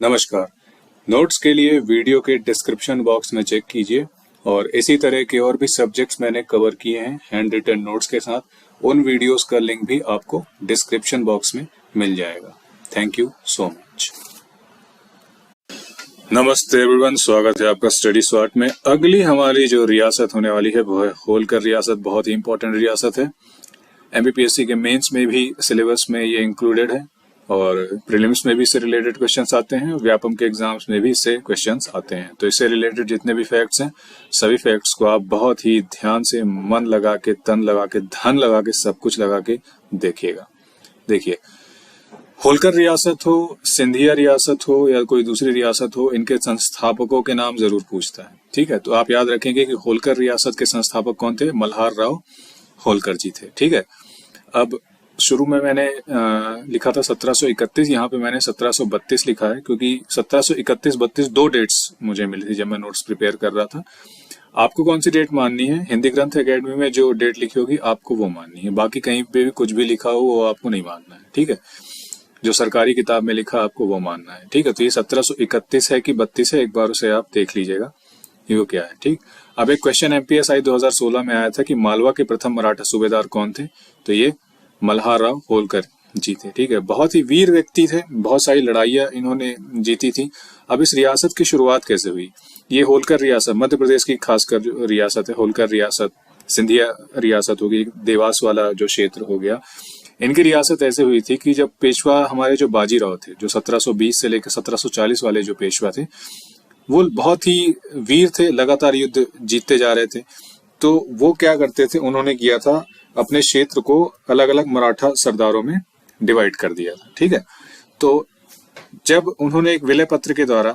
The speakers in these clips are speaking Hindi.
नमस्कार। नोट्स के लिए वीडियो के डिस्क्रिप्शन बॉक्स में चेक कीजिए और इसी तरह के और भी सब्जेक्ट्स मैंने कवर किए हैं हैंड रिटन नोट्स के साथ। उन वीडियोस का लिंक भी आपको डिस्क्रिप्शन बॉक्स में मिल जाएगा। Thank you so much. नमस्ते एवरीवन, स्वागत है आपका स्टडी स्वाट में। अगली हमारी जो रियासत होने वाली है वो है होलकर रियासत। बहुत ही इंपॉर्टेंट रियासत है। एमपीपीएससी के मेंस में भी सिलेबस में ये इंक्लूडेड है और प्रीलिम्स में भी इससे रिलेटेड क्वेश्चंस आते हैं, व्यापम के एग्जाम्स में भी इससे क्वेश्चंस आते हैं। तो इससे रिलेटेड जितने भी फैक्ट्स हैं सभी फैक्ट्स को आप बहुत ही ध्यान से मन लगा के, तन लगा के, धन लगा के, सब कुछ लगा के देखिएगा। देखिए, होलकर रियासत हो, सिंधिया रियासत हो या कोई दूसरी रियासत हो, इनके संस्थापकों के नाम जरूर पूछता है। ठीक है, तो आप याद रखेंगे कि होलकर रियासत के संस्थापक कौन थे? मल्हार राव होलकर जी थे। ठीक है, अब शुरू में मैंने लिखा था 1731, यहाँ पे मैंने 1732 लिखा है क्योंकि 1731-32 दो डेट्स मुझे मिली थी जब मैं नोट्स प्रिपेयर कर रहा था। आपको कौन सी डेट माननी है? हिंदी ग्रंथ एकेडमी में जो डेट लिखी होगी आपको वो माननी है, बाकी कहीं पे भी कुछ भी लिखा हो वो आपको नहीं मानना है। ठीक है, जो सरकारी किताब में लिखा आपको वो मानना है। ठीक है, तो ये 1731 है कि 32 है, एक बार उसे आप देख लीजिएगा ये क्या है। ठीक, अब एक क्वेश्चन एमपीएसआई 2016 में आया था कि मालवा के प्रथम मराठा सूबेदार कौन थे? तो ये मल्हार राव होलकर जी थे। ठीक है, बहुत ही वीर व्यक्ति थे, बहुत सारी लड़ाइयां इन्होंने जीती थी। अब इस रियासत की शुरुआत कैसे हुई? ये होलकर रियासत मध्य प्रदेश की खासकर जो रियासत है, होलकर रियासत, सिंधिया रियासत होगी, देवास वाला जो क्षेत्र हो गया, इनकी रियासत ऐसे हुई थी कि जब पेशवा हमारे जो बाजीराव थे, जो 1720 से लेकर 1740 वाले जो पेशवा थे, वो बहुत ही वीर थे, लगातार युद्ध जीतते जा रहे थे। तो वो क्या करते थे, उन्होंने किया था अपने क्षेत्र को अलग अलग मराठा सरदारों में डिवाइड कर दिया था। ठीक है, तो जब उन्होंने एक विलय पत्र के द्वारा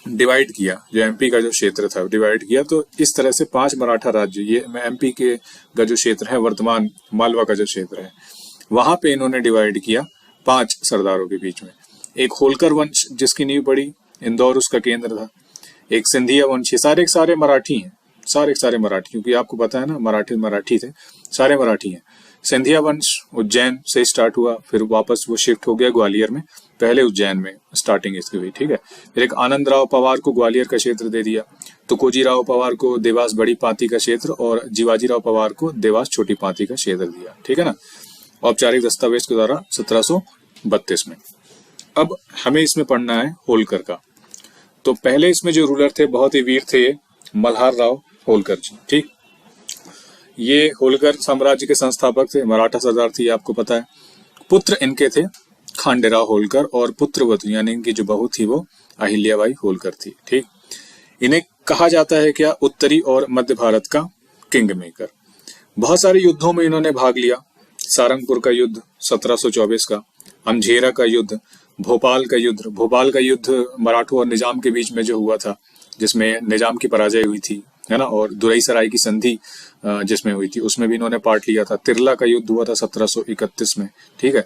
डिवाइड किया, जो एमपी का जो क्षेत्र था डिवाइड किया, तो इस तरह से 5 मराठा राज्य, ये एमपी के का जो क्षेत्र है, वर्तमान मालवा का जो क्षेत्र है, वहां पे इन्होंने डिवाइड किया 5 सरदारों के बीच में। एक होलकर वंश जिसकी नींव पड़ी, इंदौर उसका केंद्र था। एक सिंधिया वंश, सारे मराठी हैं, सारे मराठी, क्योंकि आपको पता है ना मराठी थे, सारे मराठी हैं। सिंधिया वंश उज्जैन से स्टार्ट हुआ, फिर वापस वो शिफ्ट हो गया ग्वालियर में, पहले उज्जैन में स्टार्टिंग इसकी हुई। ठीक है, फिर एक आनंद राव पवार को ग्वालियर का क्षेत्र दे दिया, तुकोजी राव पवार को देवास बड़ी पाती का क्षेत्र और जीवाजी राव पवार को देवास छोटी पाती का क्षेत्र दिया। ठीक है ना, औपचारिक दस्तावेज के द्वारा 1732 में। अब हमें इसमें पढ़ना है होलकर का। तो पहले इसमें जो रूलर थे, बहुत ही वीर थे, मल्हार राव होलकर जी। ठीक, ये होलकर साम्राज्य के संस्थापक थे, मराठा सरदार थे, आपको पता है। पुत्र इनके थे खांडेराव होलकर और पुत्रवधू यानी इनकी जो बहू थी वो अहिल्याबाई होलकर थी। ठीक, इन्हें कहा जाता है क्या? उत्तरी और मध्य भारत का किंग मेकर। बहुत सारे युद्धों में इन्होंने भाग लिया। सारंगपुर का युद्ध 1724 का, अमझेरा का युद्ध, भोपाल का युद्ध मराठों और निजाम के बीच में जो हुआ था, जिसमें निजाम की पराजय हुई थी, है ना, और दुरई सराय की संधि जिसमें हुई थी, उसमें भी इन्होंने पार्ट लिया था। तिरला का युद्ध हुआ था 1731 में। ठीक है,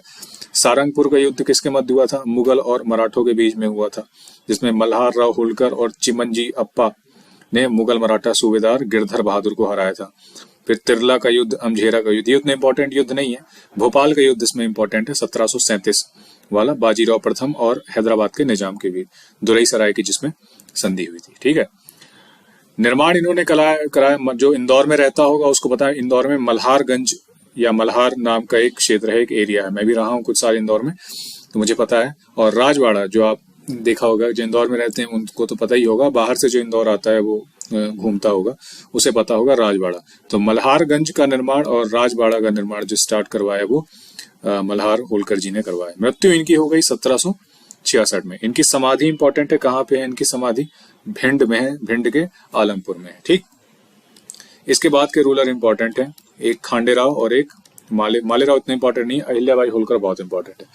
सारंगपुर का युद्ध किसके मध्य हुआ था? मुगल और मराठों के बीच में हुआ था, जिसमें मल्हार राव होलकर और चिमनजी अप्पा ने मुगल मराठा सूबेदार गिरधर बहादुर को हराया था। फिर तिरला का युद्ध, अमझेरा का युद्ध, ये उतने इंपॉर्टेंट युद्ध नहीं है। भोपाल का युद्ध इसमें इंपॉर्टेंट है, 1737 वाला, बाजीराव प्रथम और हैदराबाद के निजाम के बीच दुरई सराय की जिसमें संधि हुई थी। ठीक है, निर्माण इन्होंने कराया। जो इंदौर में रहता होगा उसको पता है, इंदौर में मल्हारगंज या मल्हार नाम का एक क्षेत्र है, एक एरिया है। मैं भी रहा हूँ कुछ साल इंदौर में, तो मुझे पता है। और राजवाड़ा, जो आप देखा होगा, जो इंदौर में रहते हैं उनको तो पता ही होगा, बाहर से जो इंदौर आता है वो घूमता होगा, उसे पता होगा राजवाड़ा। तो मल्हारगंज का निर्माण और राजवाड़ा का निर्माण जो स्टार्ट करवाया वो मल्हार होलकर जी ने करवाया। मृत्यु इनकी हो गई 1766 में। इनकी समाधि इंपॉर्टेंट है, कहाँ पे है इनकी समाधि? भिंड में है, भिंड के आलमपुर में है। ठीक, इसके बाद के रूलर इंपॉर्टेंट है, एक खांडेराव और एक मालेराव इतने इंपॉर्टेंट नहीं, अहिल्याबाई होलकर बहुत इंपॉर्टेंट है।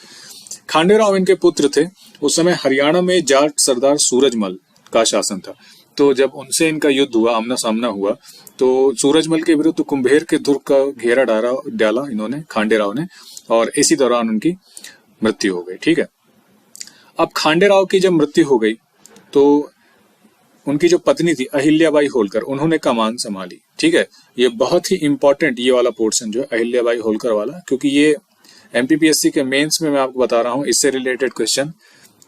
खांडेराव इनके पुत्र थे। उस समय हरियाणा में जाट सरदार सूरजमल का शासन था, तो जब उनसे इनका युद्ध हुआ, आमना सामना हुआ, तो सूरजमल के विरुद्ध कुंभेर के दुर्ग का घेरा डाला इन्होंने, खांडेराव ने, और इसी दौरान उनकी मृत्यु हो गई। ठीक है, अब खांडेराव की जब मृत्यु हो गई तो उनकी जो पत्नी थी अहिल्याबाई होलकर, उन्होंने कमान संभाली। ठीक है, ये बहुत ही इंपॉर्टेंट ये वाला पोर्शन जो है अहिल्याबाई होलकर वाला, क्योंकि ये एमपीपीएससी के मेंस में मैं आपको बता रहा हूँ, इससे रिलेटेड क्वेश्चन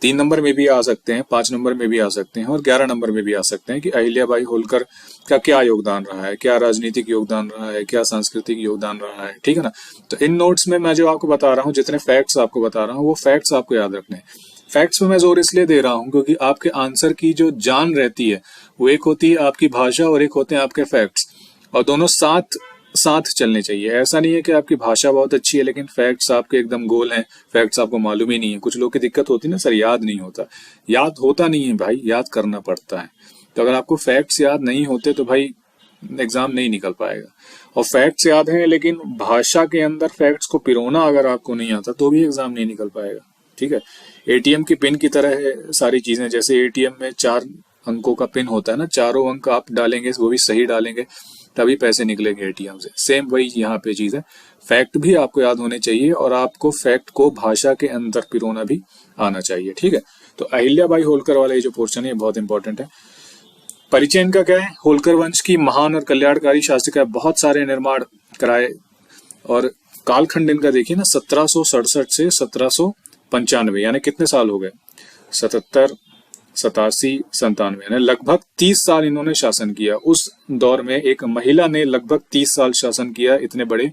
3 नंबर में भी आ सकते हैं, 5 नंबर में भी आ सकते हैं और 11 नंबर में भी आ सकते हैं कि अहिल्याबाई होलकर का क्या योगदान रहा है, क्या राजनीतिक योगदान रहा है, क्या सांस्कृतिक योगदान रहा है, ठीक है ना। तो इन नोट्स में मैं जो आपको बता रहा हूँ, जितने फैक्ट्स आपको बता रहा हूँ, वो फैक्ट्स आपको याद रखने हैं। फैक्ट्स में मैं जोर इसलिए दे रहा हूँ क्योंकि आपके आंसर की जो जान रहती है वो एक होती है आपकी भाषा और एक होते हैं आपके फैक्ट्स, और दोनों साथ साथ चलने चाहिए। ऐसा नहीं है कि आपकी भाषा बहुत अच्छी है लेकिन फैक्ट्स आपके एकदम गोल हैं, फैक्ट्स आपको मालूम ही नहीं है। कुछ लोग की दिक्कत होती है ना, सर याद नहीं होता। याद होता नहीं है भाई, याद करना पड़ता है। तो अगर आपको फैक्ट्स याद नहीं होते तो भाई एग्जाम नहीं निकल पाएगा। और फैक्ट्स याद हैं लेकिन भाषा के अंदर फैक्ट्स को पिरोना अगर आपको नहीं आता तो भी एग्जाम नहीं निकल पाएगा, ठीक है। एटीएम की पिन की तरह है सारी चीजें। जैसे एटीएम में 4 अंकों का पिन होता है ना, चारों अंक आप डालेंगे, वो भी सही डालेंगे तभी पैसे निकलेंगे एटीएम से। सेम वही यहाँ पे चीज है। फैक्ट भी आपको याद होने चाहिए और आपको फैक्ट को भाषा के अंदर पिरोना भी आना चाहिए, ठीक है। तो अहिल्याबाई होलकर वाला ये जो पोर्शन है बहुत इंपॉर्टेंट है। परिचय इनका क्या है? होलकर वंश की महान और कल्याणकारी शासिका, बहुत सारे निर्माण कराए। और कालखंड इनका देखिए ना, 1767 से 1795, यानी कितने साल हो गए? 77, 87, 97, यानी लगभग 30 साल इन्होंने शासन किया। उस दौर में एक महिला ने लगभग 30 साल शासन किया इतने बड़े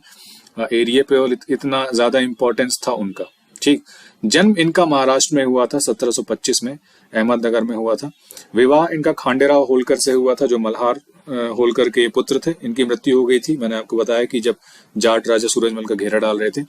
एरिया पे, और इतना ज्यादा इंपॉर्टेंस था उनका, ठीक। जन्म इनका महाराष्ट्र में हुआ था 1725 में, अहमदनगर में हुआ था। विवाह इनका खांडेराव होलकर से हुआ था जो मल्हार होलकर के पुत्र थे। इनकी मृत्यु हो गई थी, मैंने आपको बताया कि जब जाट राजा सूरजमल का घेरा डाल रहे थे।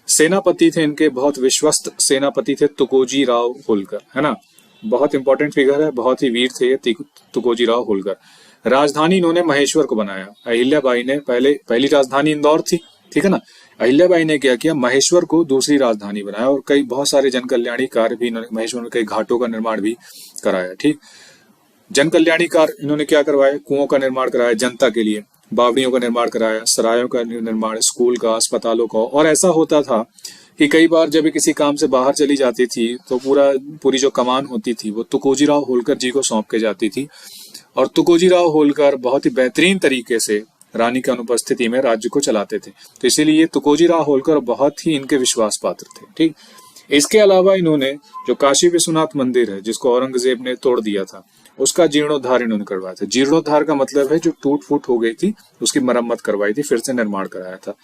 सेनापति थे इनके, बहुत विश्वस्त सेनापति थे, तुकोजी राव होलकर, है ना। बहुत इंपॉर्टेंट फिगर है, बहुत ही वीर थे ये तुकोजी राव होलकर। राजधानी इन्होंने महेश्वर को बनाया। अहिल्याबाई ने पहली राजधानी इंदौर थी, ठीक है ना। अहिल्याबाई ने क्या किया? महेश्वर को दूसरी राजधानी बनाया और कई बहुत सारे जन कल्याणी कार्य भी इन्होंने महेश्वर में, कई घाटों का निर्माण भी कराया, ठीक। जन कल्याणी कार्य इन्होंने क्या करवाया? कुओं का निर्माण कराया जनता के लिए, बावड़ियों का निर्माण कराया, सरायों का निर्माण, स्कूल का, अस्पतालों का। और ऐसा होता था कि कई बार जब किसी काम से बाहर चली जाती थी तो पूरी जो कमान होती थी वो तुकोजी राव होलकर जी को सौंप के जाती थी। और तुकोजी राव होलकर बहुत ही बेहतरीन तरीके से रानी की अनुपस्थिति में राज्य को चलाते थे। तो इसीलिए तुकोजी राव होलकर बहुत ही इनके विश्वास पात्र थे, ठीक। इसके अलावा इन्होंने जो काशी विश्वनाथ मंदिर है जिसको औरंगजेब ने तोड़ दिया था, उसका जीर्णोद्धार इन्होंने करवाया था। जीर्णोद्धार का मतलब है जो टूट फूट हो गई थी उसकी मरम्मत करवाई थी, फिर से निर्माण कराया था।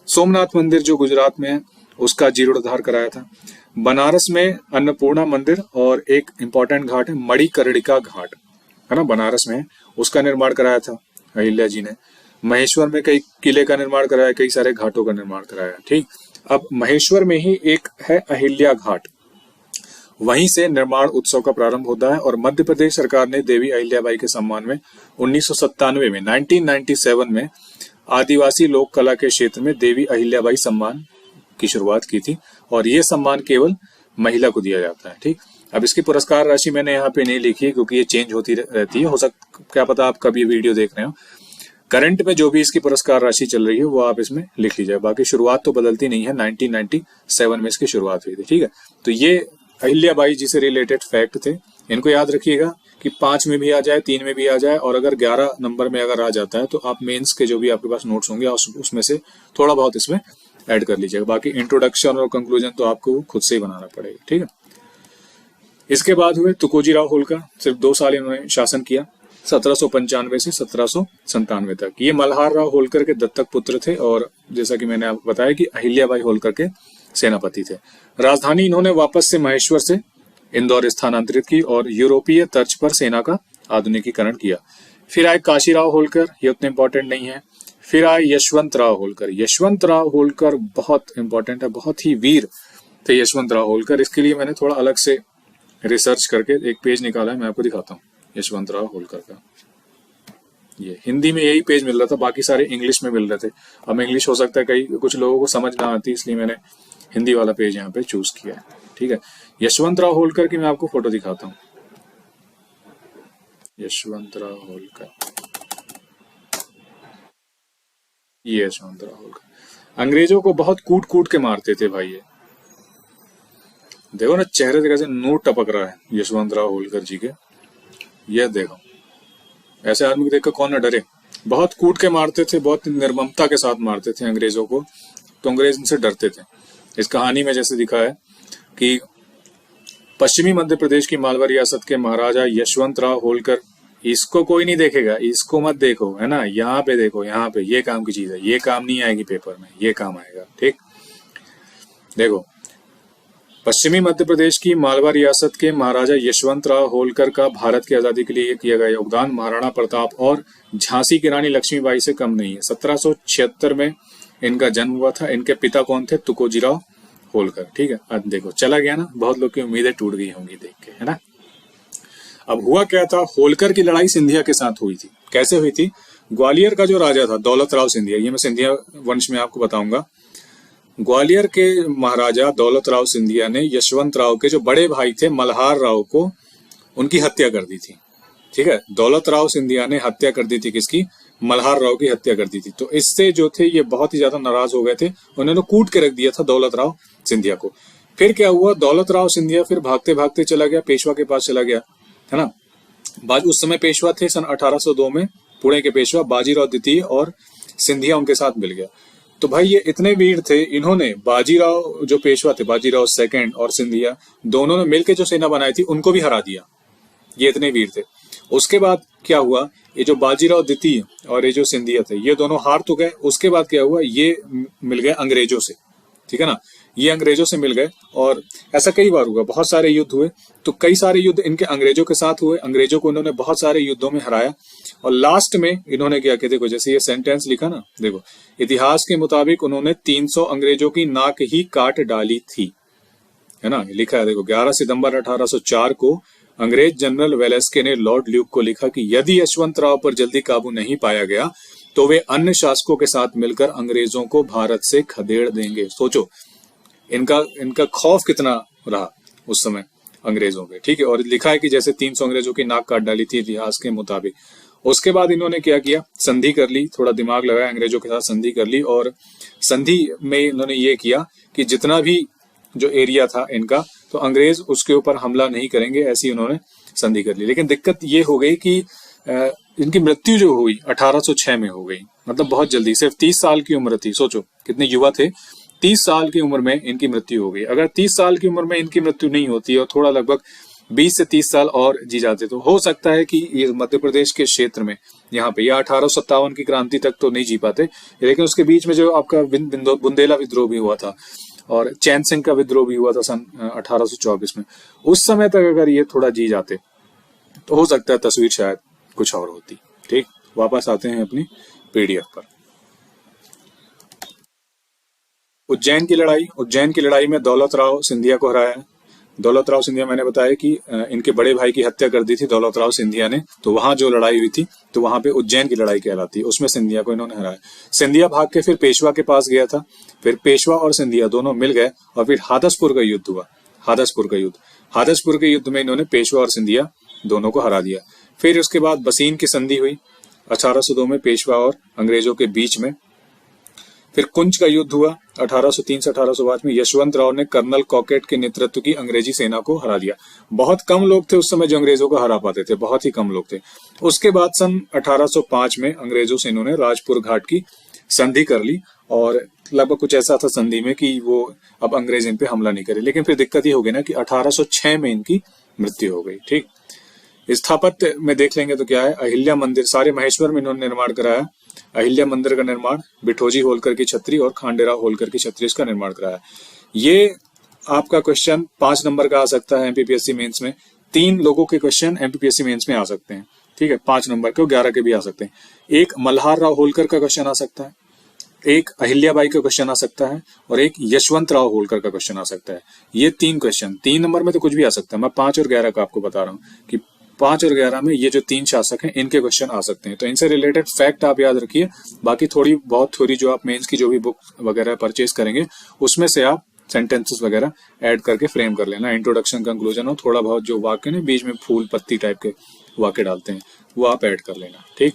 सोमनाथ मंदिर जो गुजरात में है उसका जीर्णोद्धार कराया था। बनारस में अन्नपूर्णा मंदिर और एक इंपॉर्टेंट घाट है मणिकर्णिका घाट, है ना, बनारस में, उसका निर्माण कराया था अहिल्या जी ने। महेश्वर में कई किले का निर्माण कराया, कई सारे घाटों का निर्माण कराया, ठीक। अब महेश्वर में ही एक है अहिल्या घाट, वहीं से निर्माण उत्सव का प्रारंभ होता है। और मध्य प्रदेश सरकार ने देवी अहिल्याबाई के सम्मान में 1997 में 1997 में आदिवासी लोक कला के क्षेत्र में देवी अहिल्याबाई सम्मान की शुरुआत की थी। और ये सम्मान केवल महिला को दिया जाता है, ठीक। अब इसकी पुरस्कार राशि मैंने यहाँ पे नहीं लिखी है क्योंकि ये चेंज होती रहती है, क्या पता आप कभी वीडियो देख रहे हो। करंट में जो भी इसकी पुरस्कार राशि चल रही है वो आप इसमें लिख लीजिए। बाकी शुरुआत तो बदलती नहीं है, 1997 में इसकी शुरुआत हुई थी, ठीक है। तो ये अहिल्याबाई जी से रिलेटेड फैक्ट थे, इनको याद रखिएगा कि 5 में भी आ जाए, 3 में भी आ जाए, और अगर 11 नंबर में अगर आ जाता है तो आप मेंस के जो भी आपके पास नोट्स होंगे उसमें से थोड़ा बहुत इसमें ऐड कर लीजिएगा। बाकी इंट्रोडक्शन और कंक्लूजन तो आपको खुद से ही बनाना पड़ेगा, ठीक है। इसके बाद हुए तुकोजी राव होलकर, सिर्फ 2 साल इन्होंने शासन किया, 1795 से 1797 तक। ये मल्हार राव होलकर के दत्तक पुत्र थे और जैसा कि मैंने आपको बताया कि अहिल्याबाई होलकर के सेनापति थे। राजधानी इन्होंने वापस से महेश्वर से इंदौर स्थानांतरित की और यूरोपीय तर्ज पर सेना का आधुनिकीकरण किया। फिर आए काशीराव होलकर, ये उतने इंपॉर्टेंट नहीं है। फिर आए यशवंत राव होलकर। यशवंत राव होलकर बहुत इंपॉर्टेंट है, बहुत ही वीर थे यशवंत राव होलकर। इसके लिए मैंने थोड़ा अलग से रिसर्च करके एक पेज निकाला है, मैं आपको दिखाता हूँ यशवंत राव होलकर का। ये हिंदी में यही पेज मिल रहा था, बाकी सारे इंग्लिश में मिल रहे थे। अब इंग्लिश हो सकता है कुछ लोगों को समझ ना आती, इसलिए मैंने हिंदी वाला पेज यहाँ पे चूज किया है, ठीक है। यशवंत राव होलकर की मैं आपको फोटो दिखाता हूँ। यशवंत राव होलकर, ये यशवंत राव होलकर अंग्रेजों को बहुत कूट कूट के मारते थे भाई। ये देखो ना चेहरे से कैसे नोट टपक रहा है यशवंत राव होलकर जी के। ये देखो, ऐसे आदमी को देखकर कौन न डरे। बहुत कूट के मारते थे, बहुत निर्ममता के साथ मारते थे अंग्रेजों को, तो अंग्रेज इनसे डरते थे। इस कहानी में जैसे दिखा है कि पश्चिमी मध्य प्रदेश की मालवा रियासत के महाराजा यशवंत राव होलकर, इसको कोई नहीं देखेगा, इसको मत देखो, है ना, यहाँ पे देखो, यहाँ पे ये काम की चीज है, ये काम नहीं आएगी पेपर में, ये काम आएगा। ठीक, देखो, पश्चिमी मध्य प्रदेश की मालवा रियासत के महाराजा यशवंत राव होलकर का भारत की आजादी के लिए किया गया योगदान महाराणा प्रताप और झांसी की रानी लक्ष्मीबाई से कम नहीं है। 1776 में इनका जन्म हुआ था। इनके पिता कौन थे? तुकोजीराव होलकर। ठीक है, अब देखो चला गया ना, बहुत लोग की उम्मीदें टूट गई होंगी देख के, है ना। अब हुआ क्या था, होलकर की लड़ाई सिंधिया के साथ हुई थी। कैसे हुई थी? ग्वालियर का जो राजा था दौलत राव सिंधिया, ये मैं सिंधिया वंश में आपको बताऊंगा। ग्वालियर के महाराजा दौलत राव सिंधिया ने यशवंत राव के जो बड़े भाई थे मल्हार राव को, उनकी हत्या कर दी थी। ठीक है, दौलत राव सिंधिया ने हत्या कर दी थी किसकी? मल्हार राव की हत्या कर दी थी। तो इससे जो थे ये बहुत ही ज्यादा नाराज हो गए थे, उन्होंने कूट के रख दिया था दौलत राव सिंधिया को। फिर क्या हुआ, दौलत राव सिंधिया फिर भागते भागते चला गया, पेशवा के पास चला गया, है ना। उस समय पेशवा थे सन 1802 में, पुणे के पेशवा बाजीराव द्वितीय, और सिंधिया उनके साथ मिल गया। तो भाई ये इतने वीर थे, इन्होंने बाजीराव जो पेशवा थे, बाजीराव सेकंड और सिंधिया दोनों ने मिलकर जो सेना बनाई थी उनको भी हरा दिया। ये इतने वीर थे। उसके बाद क्या हुआ, ये जो बाजीराव द्वितीय और ये जो सिंधिया थे ये दोनों हार तो गए। उसके बाद क्या हुआ, ये मिल गए अंग्रेजों से। ठीक है ना, ये अंग्रेजों से मिल गए, और ऐसा कई बार हुआ, बहुत सारे युद्ध हुए। तो कई सारे युद्ध इनके अंग्रेजों के साथ हुए, अंग्रेजों को इन्होंने बहुत सारे युद्धों में हराया। और लास्ट में इन्होंने क्या किया, देखो जैसे ये सेंटेंस लिखा ना, देखो, इतिहास के मुताबिक उन्होंने 300 अंग्रेजों की नाक ही काट डाली थी, है ना, लिखा है। देखो 11 सितंबर 1804 को अंग्रेज जनरल वेलेस्के ने लॉर्ड ल्यूक को लिखा कि यदि यशवंत राव पर जल्दी काबू नहीं पाया गया तो वे अन्य शासकों के साथ मिलकर अंग्रेजों को भारत से खदेड़ देंगे। सोचो इनका खौफ कितना रहा उस समय अंग्रेजों पे। ठीक है, और लिखा है कि जैसे 300 अंग्रेजों की नाक काट डाली थी इतिहास के मुताबिक। उसके बाद इन्होंने क्या किया, संधि कर ली, थोड़ा दिमाग लगाया, अंग्रेजों के साथ संधि कर ली। और संधि में इन्होंने ये किया कि जितना भी जो एरिया था इनका, तो अंग्रेज उसके ऊपर हमला नहीं करेंगे, ऐसी उन्होंने संधि कर ली। लेकिन दिक्कत ये हो गई कि इनकी मृत्यु जो हुई 1806 में हो गई, मतलब बहुत जल्दी, सिर्फ 30 साल की उम्र थी। सोचो कितने युवा थे, 30 साल की उम्र में इनकी मृत्यु हो गई। अगर 30 साल की उम्र में इनकी मृत्यु नहीं होती और थोड़ा लगभग 20 से 30 साल और जी जाते तो हो सकता है कि ये मध्य प्रदेश के क्षेत्र में यहाँ पे, या 1857 की क्रांति तक तो नहीं जी पाते। लेकिन उसके बीच में जो आपका बुंदेला विद्रोह भी हुआ था और चैन सिंह का विद्रोह भी हुआ था सन 1824 में, उस समय तक अगर ये थोड़ा जी जाते तो हो सकता है तस्वीर शायद कुछ और होती। ठीक, वापस आते हैं अपनी पीडीएफ पर। उज्जैन की लड़ाई में दौलत राव सिंधिया को हराया। दौलत राव सिंधिया, मैंने बताया कि इनके बड़े भाई की हत्या कर दी थी दौलत राव सिंधिया ने, तो वहां जो लड़ाई हुई थी तो वहां पे उज्जैन की लड़ाई कहलाती है, उसमें सिंधिया को इन्होंने हराया। सिंधिया भाग के फिर पेशवा के पास गया था, फिर पेशवा और सिंधिया दोनों मिल गए और फिर हादसपुर का युद्ध हुआ। हादसपुर के युद्ध में इन्होंने पेशवा और सिंधिया दोनों को हरा दिया। फिर उसके बाद बसीन की संधि हुई 1802 में पेशवा और अंग्रेजों के बीच में। फिर कुंज का युद्ध हुआ 1803 से 1805 में, यशवंत राव ने कर्नल कॉकेट के नेतृत्व की अंग्रेजी सेना को हरा दिया। बहुत कम लोग थे उस समय जो अंग्रेजों को हरा पाते थे, बहुत ही कम लोग थे। उसके बाद सन 1805 में अंग्रेजों से इन्होंने राजपुर घाट की संधि कर ली, और लगभग कुछ ऐसा था संधि में कि वो अब अंग्रेज इन पे हमला नहीं करे। लेकिन फिर दिक्कत ये हो गई ना कि 1806 में इनकी मृत्यु हो गई। ठीक, स्थापत्य में देख लेंगे तो क्या है, अहिल्या मंदिर, सारे महेश्वर में इन्होंने निर्माण कराया। अहिल्या मंदिर का निर्माण बिठोजी होलकर की छत्री और खांडेराव होलकर की छत्री, इसका निर्माण कराया। ये आपका क्वेश्चन 5 नंबर का आ सकता है एमपीपीएससी मेंस में। 3 लोगों के क्वेश्चन एमपीपीएससी मेंस में आ सकते हैं। ठीक है, 5 नंबर के, 11 के भी आ सकते हैं। एक मल्हार राव होलकर का क्वेश्चन आ सकता है, एक अहिल्याबाई का क्वेश्चन आ सकता है, और एक यशवंत राव होलकर का क्वेश्चन आ सकता है। ये 3 क्वेश्चन, 3 नंबर में तो कुछ भी आ सकता है। मैं 5 और 11 का आपको बता रहा हूँ कि 5 और 11 में ये जो 3 शासक हैं इनके क्वेश्चन आ सकते हैं। तो इनसे रिलेटेड फैक्ट आप याद रखिए। बाकी थोड़ी बहुत थ्योरी जो आप मेंस की जो भी बुक वगैरह परचेज करेंगे उसमें से आप सेंटेंसेस वगैरह ऐड करके फ्रेम कर लेना। इंट्रोडक्शन, कंक्लूजन और थोड़ा बहुत जो वाक्य ने बीच में फूल पत्ती टाइप के वाक्य डालते हैं वो आप ऐड कर लेना। ठीक,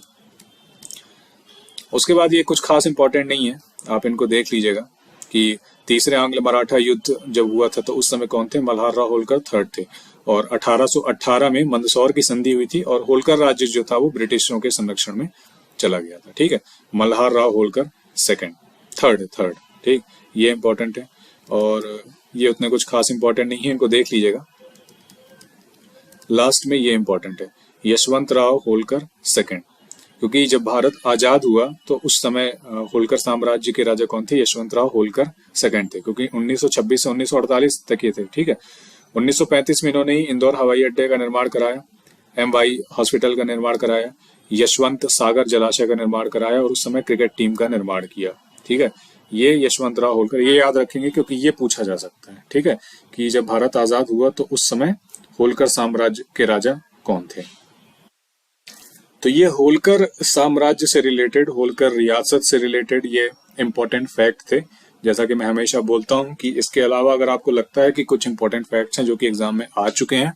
उसके बाद ये कुछ खास इंपॉर्टेंट नहीं है, आप इनको देख लीजिएगा कि तीसरे आंग्ल मराठा युद्ध जब हुआ था तो उस समय कौन थे, मल्हार राव होलकर 3rd थे। और 1818 में मंदसौर की संधि हुई थी और होलकर राज्य जो था वो ब्रिटिशों के संरक्षण में चला गया था। ठीक है, मल्हार राव होलकर 2nd, 3rd। ठीक, ये इंपॉर्टेंट है और ये उतने कुछ खास इंपॉर्टेंट नहीं है, इनको देख लीजिएगा। लास्ट में ये इंपॉर्टेंट है, यशवंतराव होलकर सेकंड, क्योंकि जब भारत आजाद हुआ तो उस समय होलकर साम्राज्य के राजा कौन थे? यशवंतराव होलकर सेकंड थे, क्योंकि 1926 से 1948 तक ये थे। ठीक है, 1935 में इन्होंने ही इंदौर हवाई अड्डे का निर्माण कराया, एमवाई हॉस्पिटल का निर्माण कराया, यशवंत सागर जलाशय का निर्माण कराया और उस समय क्रिकेट टीम का निर्माण किया। ठीक है, ये यशवंतराव होलकर, ये याद रखेंगे क्योंकि ये पूछा जा सकता है। ठीक है, कि जब भारत आजाद हुआ तो उस समय होलकर साम्राज्य के राजा कौन थे। तो ये होलकर साम्राज्य से रिलेटेड, होलकर रियासत से रिलेटेड ये इंपॉर्टेंट फैक्ट थे। जैसा कि मैं हमेशा बोलता हूं कि इसके अलावा अगर आपको लगता है कि कुछ इंपॉर्टेंट फैक्ट्स हैं जो कि एग्जाम में आ चुके हैं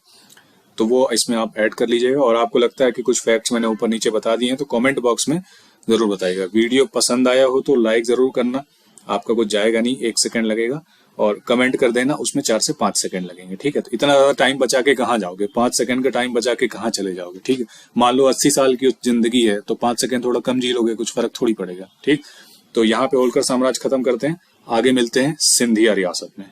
तो वो इसमें आप ऐड कर लीजिएगा, और आपको लगता है कि कुछ फैक्ट्स मैंने ऊपर नीचे बता दिए हैं तो कमेंट बॉक्स में जरूर बताइएगा। वीडियो पसंद आया हो तो लाइक जरूर करना, आपका कुछ जाएगा नहीं, 1 सेकंड लगेगा, और कमेंट कर देना, उसमें 4 से 5 सेकंड लगेंगे। ठीक है, तो इतना ज्यादा टाइम बचा के कहाँ जाओगे, 5 सेकंड का टाइम बचा के कहाँ चले जाओगे। ठीक है, मान लो 80 साल की जिंदगी है तो 5 सेकंड थोड़ा कम जी लोगे, कुछ फर्क थोड़ी पड़ेगा। ठीक, तो यहाँ पे होलकर साम्राज्य खत्म करते हैं, आगे मिलते हैं सिंधिया रियासत में।